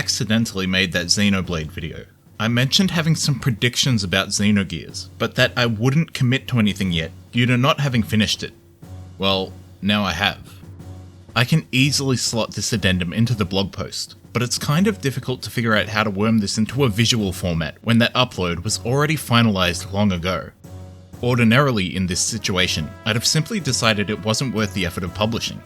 accidentally made that Xenoblade video, I mentioned having some predictions about Xenogears, but that I wouldn't commit to anything yet due to not having finished it. Well, now I have. I can easily slot this addendum into the blog post, but it's kind of difficult to figure out how to worm this into a visual format when that upload was already finalized long ago. Ordinarily in this situation, I'd have simply decided it wasn't worth the effort of publishing,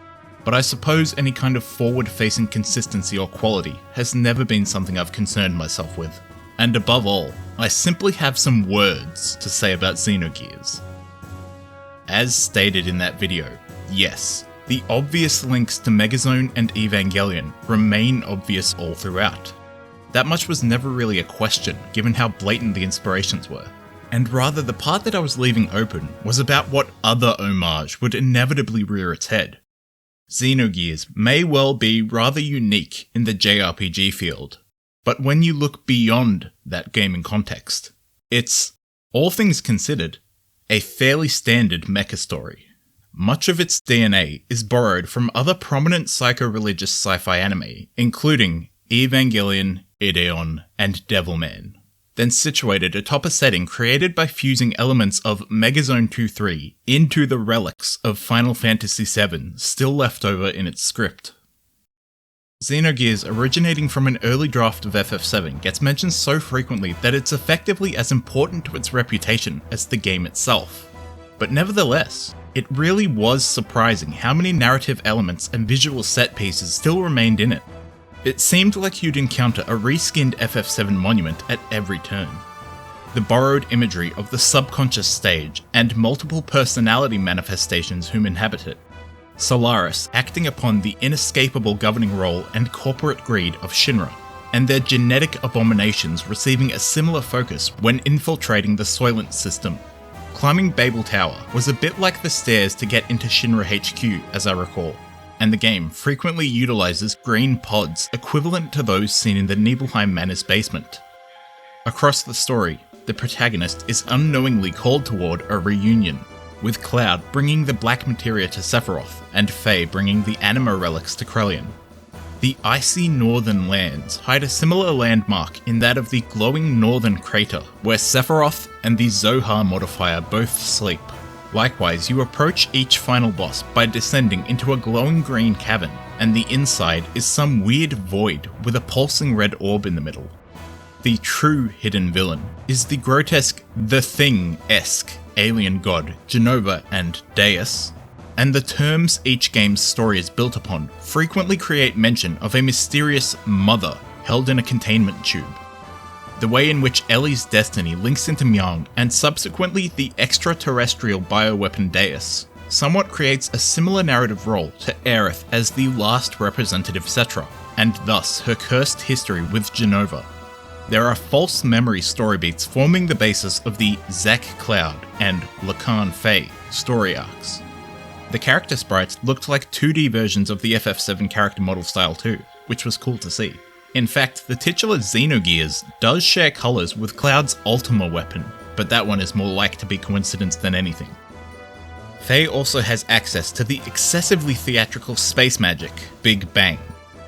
but I suppose any kind of forward-facing consistency or quality has never been something I've concerned myself with. And above all, I simply have some words to say about Xenogears. As stated in that video, yes, the obvious links to Megazone and Evangelion remain obvious all throughout. That much was never really a question, given how blatant the inspirations were. And rather, the part that I was leaving open was about what other homage would inevitably rear its head. Xenogears may well be rather unique in the JRPG field, but when you look beyond that gaming context, it's, all things considered, a fairly standard mecha story. Much of its DNA is borrowed from other prominent psycho-religious sci-fi anime, including Evangelion, Ideon, and Devilman, then situated atop a setting created by fusing elements of Megazone 2-3 into the relics of Final Fantasy VII still left over in its script. Xenogears originating from an early draft of FF7 gets mentioned so frequently that it's effectively as important to its reputation as the game itself. But nevertheless, it really was surprising how many narrative elements and visual set pieces still remained in it. It seemed like you'd encounter a reskinned FF7 monument at every turn. The borrowed imagery of the subconscious stage and multiple personality manifestations whom inhabit it. Solaris acting upon the inescapable governing role and corporate greed of Shinra, and their genetic abominations receiving a similar focus when infiltrating the Soylent system. Climbing Babel Tower was a bit like the stairs to get into Shinra HQ, as I recall, and the game frequently utilizes green pods equivalent to those seen in the Nibelheim Manor's basement. Across the story, the protagonist is unknowingly called toward a reunion, with Cloud bringing the black materia to Sephiroth, and Faye bringing the anima relics to Krelian. The icy northern lands hide a similar landmark in that of the glowing northern crater, where Sephiroth and the Zohar modifier both sleep. Likewise, you approach each final boss by descending into a glowing green cavern, and the inside is some weird void with a pulsing red orb in the middle. The true hidden villain is the grotesque The Thing-esque alien god Genova and Deus, and the terms each game's story is built upon frequently create mention of a mysterious mother held in a containment tube. The way in which Ellie's destiny links into Myung and subsequently the extraterrestrial bioweapon Deus somewhat creates a similar narrative role to Aerith as the last representative Cetra, and thus her cursed history with Genova. There are false memory story beats forming the basis of the Zack Cloud and Lacan Faye story arcs. The character sprites looked like 2D versions of the FF7 character model style too, which was cool to see. In fact, the titular Xenogears does share colours with Cloud's Ultima weapon, but that one is more like to be coincidence than anything. Faye also has access to the excessively theatrical space magic, Big Bang,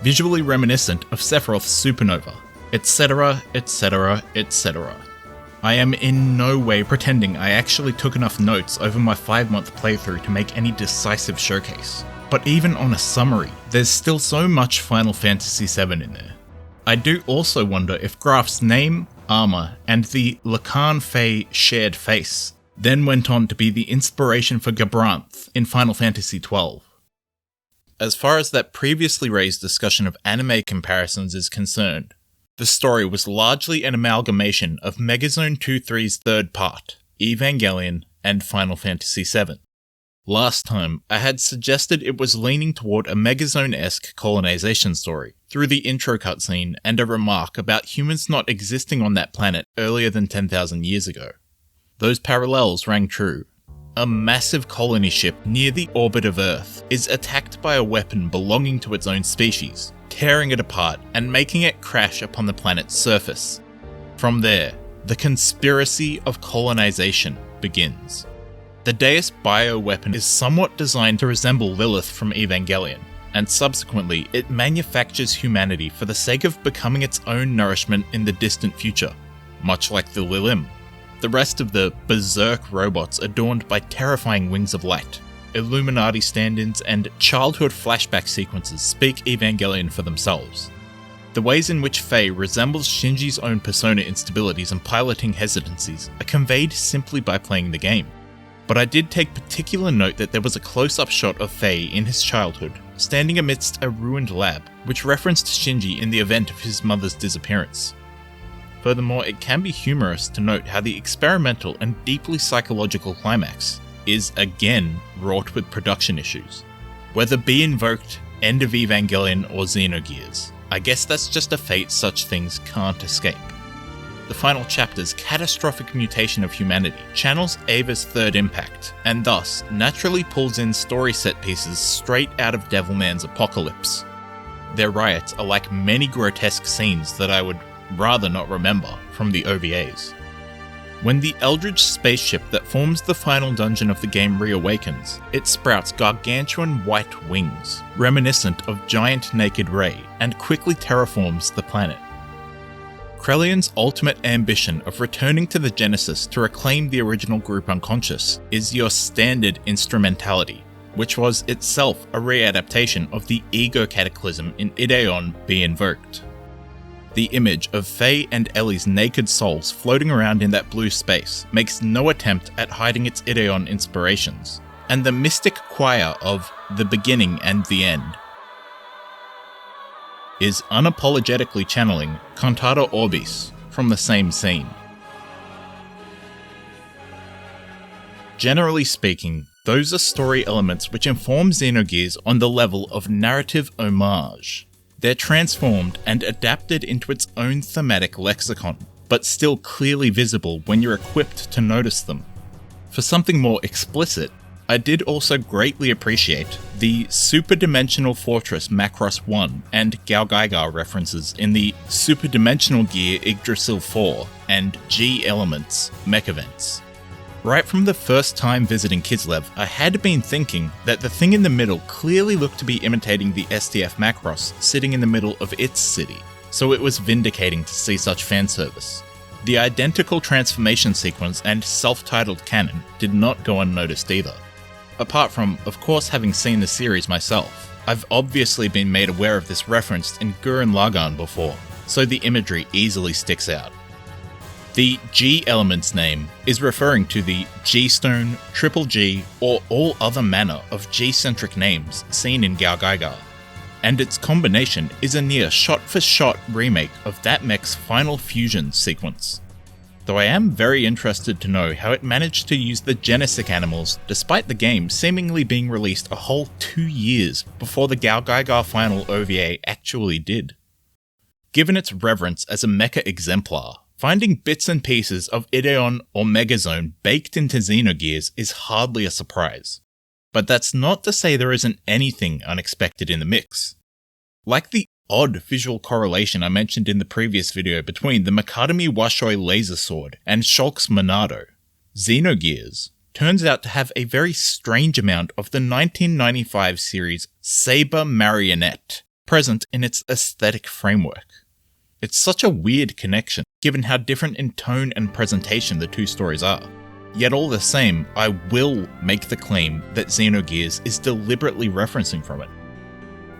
visually reminiscent of Sephiroth's supernova, etc, etc, etc. I am in no way pretending I actually took enough notes over my 5-month playthrough to make any decisive showcase, but even on a summary, there's still so much Final Fantasy VII in there. I do also wonder if Graf's name, armor, and the Lacan Faye shared face then went on to be the inspiration for Gabranth in Final Fantasy XII. As far as that previously raised discussion of anime comparisons is concerned, the story was largely an amalgamation of Megazone 2-3's third part, Evangelion, and Final Fantasy VII. Last time, I had suggested it was leaning toward a Megazone-esque colonization story, through the intro cutscene and a remark about humans not existing on that planet earlier than 10,000 years ago. Those parallels rang true. A massive colony ship near the orbit of Earth is attacked by a weapon belonging to its own species, tearing it apart and making it crash upon the planet's surface. From there, the conspiracy of colonization begins. The Deus bioweapon is somewhat designed to resemble Lilith from Evangelion, and subsequently it manufactures humanity for the sake of becoming its own nourishment in the distant future, much like the Lilim. The rest of the berserk robots adorned by terrifying wings of light, Illuminati stand-ins, and childhood flashback sequences speak Evangelion for themselves. The ways in which Faye resembles Shinji's own persona instabilities and piloting hesitancies are conveyed simply by playing the game. But I did take particular note that there was a close-up shot of Faye in his childhood, standing amidst a ruined lab, which referenced Shinji in the event of his mother's disappearance. Furthermore, it can be humorous to note how the experimental and deeply psychological climax is again wrought with production issues. Whether be invoked End of Evangelion or Xenogears, I guess that's just a fate such things can't escape. The final chapter's catastrophic mutation of humanity channels Ava's third impact, and thus naturally pulls in story set pieces straight out of Devilman's Apocalypse. Their riots are like many grotesque scenes that I would rather not remember from the OVAs. When the Eldritch spaceship that forms the final dungeon of the game reawakens, it sprouts gargantuan white wings, reminiscent of giant naked Ray, and quickly terraforms the planet. Krellion's ultimate ambition of returning to the Genesis to reclaim the original group unconscious is your standard instrumentality, which was itself a readaptation of the ego cataclysm in Ideon Be Invoked. The image of Faye and Ellie's naked souls floating around in that blue space makes no attempt at hiding its Ideon inspirations, and the mystic choir of The Beginning and the End is unapologetically channeling Cantata Orbis from the same scene. Generally speaking, those are story elements which inform Xenogears on the level of narrative homage. They're transformed and adapted into its own thematic lexicon, but still clearly visible when you're equipped to notice them. For something more explicit, I did also greatly appreciate the Superdimensional Fortress Macross 1 and Galgaigar references in the Superdimensional Gear Yggdrasil 4 and G Elements mech events. Right from the first time visiting Kislev, I had been thinking that the thing in the middle clearly looked to be imitating the SDF Macross sitting in the middle of its city, so it was vindicating to see such fan service. The identical transformation sequence and self-titled canon did not go unnoticed either. Apart from, of course, having seen the series myself, I've obviously been made aware of this referenced in Gurren Lagann before, so the imagery easily sticks out. The G Element's name is referring to the G-Stone, Triple G, or all other manner of G-centric names seen in Galgaigar, and its combination is a near shot-for-shot remake of that mech's final fusion sequence. Though I am very interested to know how it managed to use the Genesic animals despite the game seemingly being released a whole 2 years before the Galgaigar final OVA actually did. Given its reverence as a mecha exemplar, finding bits and pieces of Ideon or Megazone baked into Xenogears is hardly a surprise. But that's not to say there isn't anything unexpected in the mix. Like the odd visual correlation I mentioned in the previous video between the Makadami Washoi laser sword and Shulk's Monado, Xenogears turns out to have a very strange amount of the 1995 series Saber Marionette present in its aesthetic framework. It's such a weird connection, given how different in tone and presentation the two stories are. Yet all the same, I will make the claim that Xenogears is deliberately referencing from it.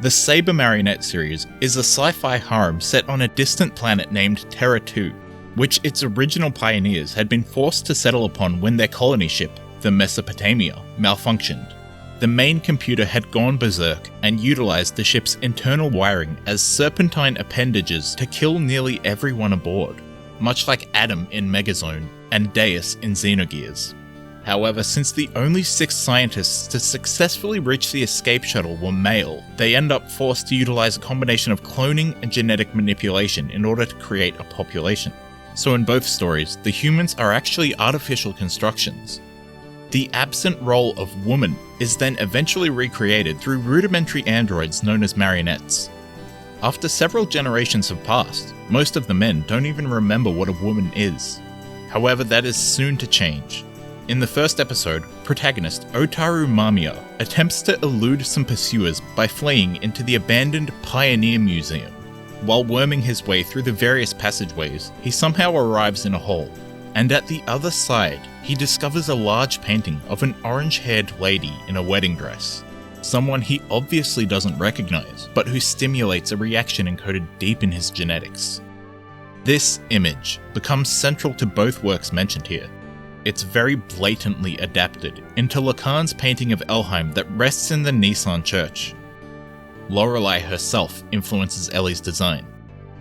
The Saber Marionette series is a sci-fi harem set on a distant planet named Terra 2, which its original pioneers had been forced to settle upon when their colony ship, the Mesopotamia, malfunctioned. The main computer had gone berserk and utilized the ship's internal wiring as serpentine appendages to kill nearly everyone aboard, much like Adam in Megazone and Deus in Xenogears. However, since the only 6 scientists to successfully reach the escape shuttle were male, they end up forced to utilize a combination of cloning and genetic manipulation in order to create a population. So in both stories, the humans are actually artificial constructions. The absent role of woman is then eventually recreated through rudimentary androids known as marionettes. After several generations have passed, most of the men don't even remember what a woman is. However, that is soon to change. In the first episode, protagonist Otaru Mamiya attempts to elude some pursuers by fleeing into the abandoned Pioneer Museum. While worming his way through the various passageways, he somehow arrives in a hall, and at the other side, he discovers a large painting of an orange-haired lady in a wedding dress. Someone he obviously doesn't recognize, but who stimulates a reaction encoded deep in his genetics. This image becomes central to both works mentioned here. It's very blatantly adapted into Lacan's painting of Elheim that rests in the Nissan church. Lorelei herself influences Ellie's design.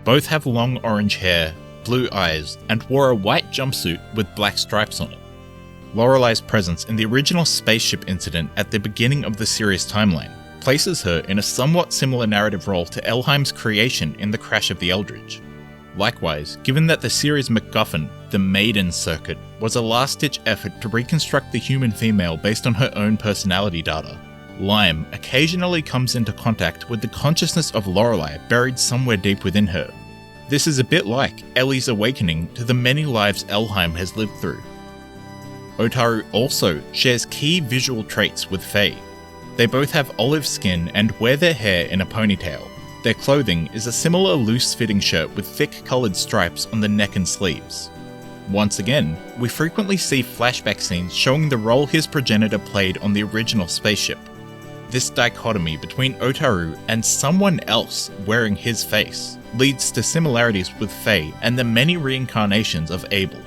Both have long orange hair, blue eyes, and wore a white jumpsuit with black stripes on it. Lorelei's presence in the original spaceship incident at the beginning of the series timeline places her in a somewhat similar narrative role to Elheim's creation in The Crash of the Eldridge. Likewise, given that the series' MacGuffin, the Maiden Circuit, was a last-ditch effort to reconstruct the human female based on her own personality data, Lime occasionally comes into contact with the consciousness of Lorelei buried somewhere deep within her. This is a bit like Ellie's awakening to the many lives Elheim has lived through. Otaru also shares key visual traits with Faye. They both have olive skin and wear their hair in a ponytail. Their clothing is a similar loose-fitting shirt with thick coloured stripes on the neck and sleeves. Once again, we frequently see flashback scenes showing the role his progenitor played on the original spaceship. This dichotomy between Otaru and someone else wearing his face leads to similarities with Faye and the many reincarnations of Abel.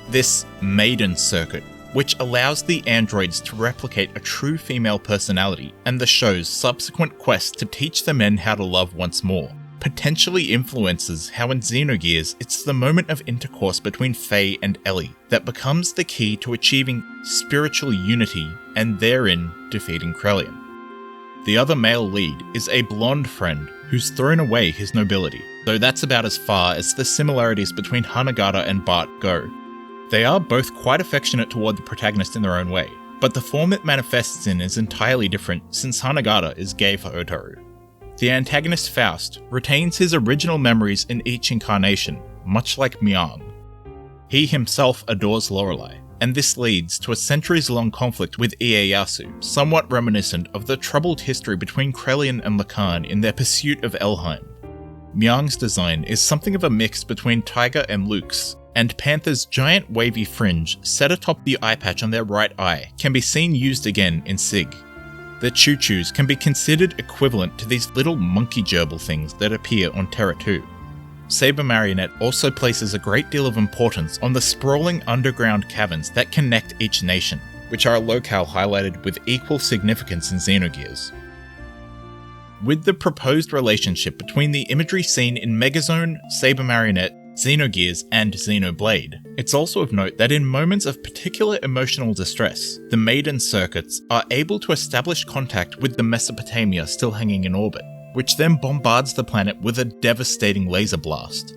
This Maiden Circuit, which allows the androids to replicate a true female personality, and the show's subsequent quest to teach the men how to love once more, potentially influences how in Xenogears it's the moment of intercourse between Faye and Ellie that becomes the key to achieving spiritual unity and therein defeating Krelian. The other male lead is a blonde friend who's thrown away his nobility, though that's about as far as the similarities between Hanagata and Bart go. They are both quite affectionate toward the protagonist in their own way, but the form it manifests in is entirely different since Hanagata is gay for Otaru. The antagonist Faust retains his original memories in each incarnation, much like Myang. He himself adores Lorelei, and this leads to a centuries-long conflict with Ieyasu, somewhat reminiscent of the troubled history between Krelian and Lacan in their pursuit of Elheim. Myang's design is something of a mix between Tiger and Luke's, and Panther's giant wavy fringe set atop the eye patch on their right eye can be seen used again in Sig. The choo-choos can be considered equivalent to these little monkey gerbil things that appear on Terra 2. Saber Marionette also places a great deal of importance on the sprawling underground caverns that connect each nation, which are a locale highlighted with equal significance in Xenogears. With the proposed relationship between the imagery seen in Megazone, Saber Marionette, Xenogears, and Xenoblade, it's also of note that in moments of particular emotional distress, the Maiden Circuits are able to establish contact with the Mesopotamia still hanging in orbit, which then bombards the planet with a devastating laser blast.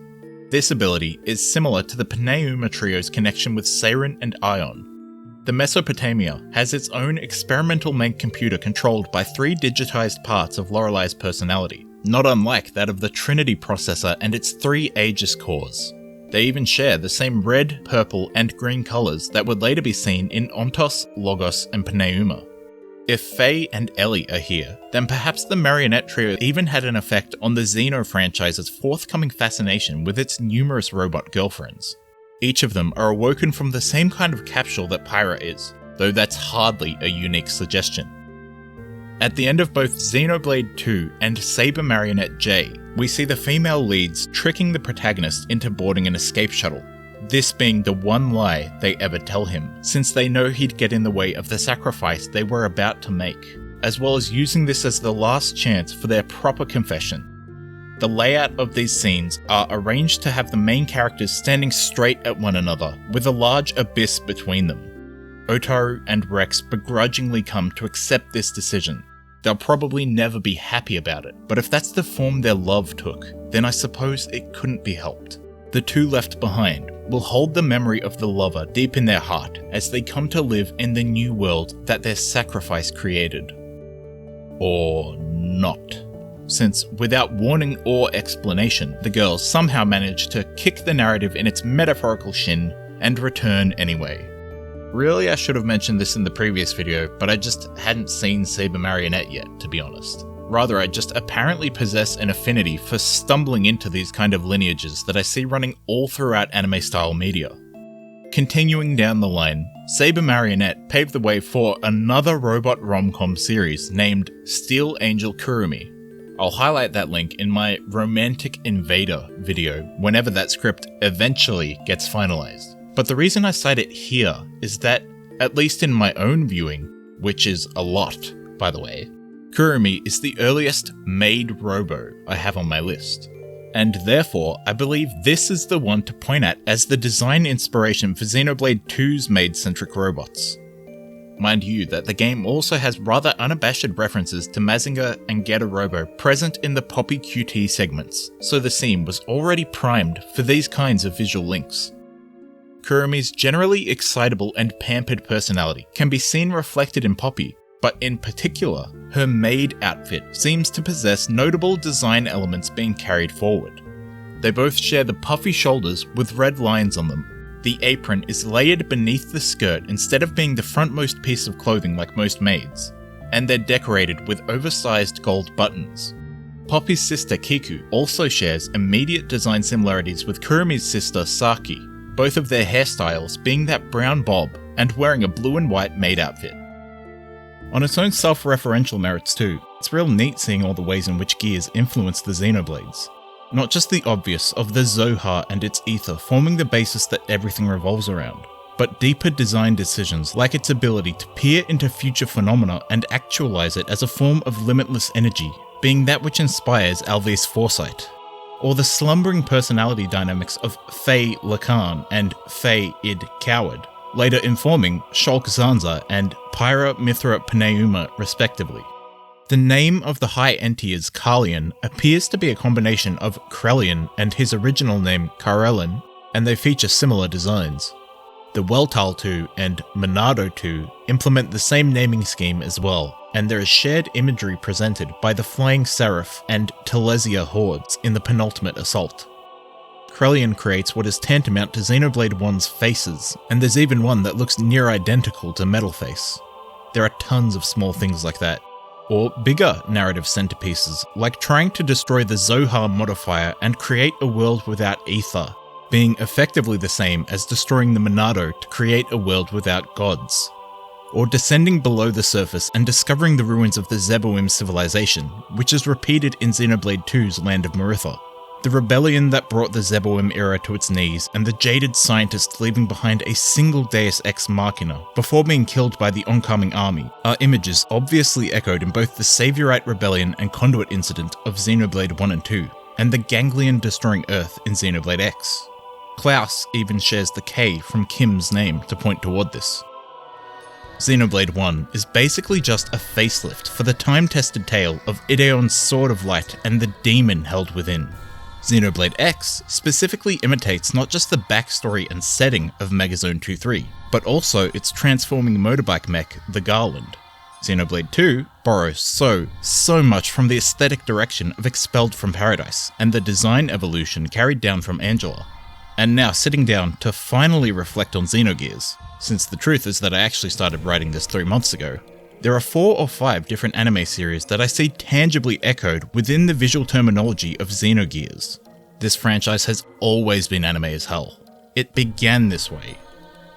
This ability is similar to the Pneuma Trio's connection with Seiren and Ion. The Mesopotamia has its own experimental main computer controlled by 3 digitized parts of Lorelei's personality, not unlike that of the Trinity processor and its 3 Aegis cores. They even share the same red, purple, and green colours that would later be seen in Ontos, Logos, and Pneuma. If Faye and Ellie are here, then perhaps the Marionette Trio even had an effect on the Xeno franchise's forthcoming fascination with its numerous robot girlfriends. Each of them are awoken from the same kind of capsule that Pyra is, though that's hardly a unique suggestion. At the end of both Xenoblade 2 and Saber Marionette J, we see the female leads tricking the protagonist into boarding an escape shuttle, this being the one lie they ever tell him, since they know he'd get in the way of the sacrifice they were about to make, as well as using this as the last chance for their proper confession. The layout of these scenes are arranged to have the main characters standing straight at one another, with a large abyss between them. Otaru and Rex begrudgingly come to accept this decision. They'll probably never be happy about it, but if that's the form their love took, then I suppose it couldn't be helped. The two left behind will hold the memory of the lover deep in their heart as they come to live in the new world that their sacrifice created. Or not. Since, without warning or explanation, the girls somehow manage to kick the narrative in its metaphorical shin and return anyway. Really, I should have mentioned this in the previous video, but I just hadn't seen Saber Marionette yet, to be honest. Rather, I just apparently possess an affinity for stumbling into these kind of lineages that I see running all throughout anime-style media. Continuing down the line, Saber Marionette paved the way for another robot rom-com series named Steel Angel Kurumi. I'll highlight that link in my Romantic Invader video whenever that script eventually gets finalized. But the reason I cite it here is that, at least in my own viewing, which is a lot, by the way, Kurumi is the earliest made robo I have on my list. And therefore, I believe this is the one to point at as the design inspiration for Xenoblade 2's maid-centric robots. Mind you that the game also has rather unabashed references to Mazinger and Getter Robo present in the Poppy QT segments, so the scene was already primed for these kinds of visual links. Kurumi's generally excitable and pampered personality can be seen reflected in Poppy, but in particular, her maid outfit seems to possess notable design elements being carried forward. They both share the puffy shoulders with red lines on them. The apron is layered beneath the skirt instead of being the frontmost piece of clothing like most maids, and they're decorated with oversized gold buttons. Poppy's sister Kiku also shares immediate design similarities with Kurumi's sister Saki, both of their hairstyles being that brown bob and wearing a blue and white maid outfit. On its own self-referential merits too, it's real neat seeing all the ways in which Gears influenced the Xenoblades. Not just the obvious of the Zohar and its ether forming the basis that everything revolves around, but deeper design decisions like its ability to peer into future phenomena and actualize it as a form of limitless energy, being that which inspires Alvey's foresight. Or the slumbering personality dynamics of Faye Lacan and Faye Id Coward, later informing Shulk Zanza and Pyra Mithra Pneuma respectively. The name of the High Entiers, Carlion, appears to be a combination of Krelian and his original name Karelin, and they feature similar designs. The Weltal 2 and Monado 2 implement the same naming scheme as well, and there is shared imagery presented by the Flying Seraph and Telesia hordes in the penultimate assault. Krelian creates what is tantamount to Xenoblade 1's faces, and there's even one that looks near identical to Metal Face. There are tons of small things like that. Or bigger narrative centerpieces, like trying to destroy the Zohar modifier and create a world without ether, being effectively the same as destroying the Monado to create a world without gods. Or descending below the surface and discovering the ruins of the Zeboim civilization, which is repeated in Xenoblade 2's Land of Maritha. The rebellion that brought the Zeboim era to its knees, and the jaded scientists leaving behind a single Deus Ex Machina before being killed by the oncoming army, are images obviously echoed in both the Saviorite Rebellion and Conduit incident of Xenoblade 1 and 2, and the Ganglion destroying Earth in Xenoblade X. Klaus even shares the K from Kim's name to point toward this. Xenoblade 1 is basically just a facelift for the time-tested tale of Ideon's Sword of Light and the demon held within. Xenoblade X specifically imitates not just the backstory and setting of Megazone 2-3, but also its transforming motorbike mech, the Garland. Xenoblade 2 borrows so much from the aesthetic direction of Expelled from Paradise, and the design evolution carried down from Angela. And now sitting down to finally reflect on Xenogears, since the truth is that I actually started writing this 3 months ago, there are 4 or 5 different anime series that I see tangibly echoed within the visual terminology of Xenogears. This franchise has always been anime as hell. It began this way.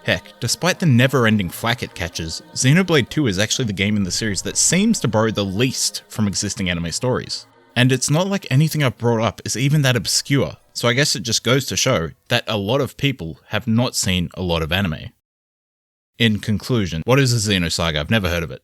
Heck, despite the never-ending flack it catches, Xenoblade 2 is actually the game in the series that seems to borrow the least from existing anime stories. And it's not like anything I've brought up is even that obscure, so I guess it just goes to show that a lot of people have not seen a lot of anime. In conclusion, what is a Xenosaga? I've never heard of it.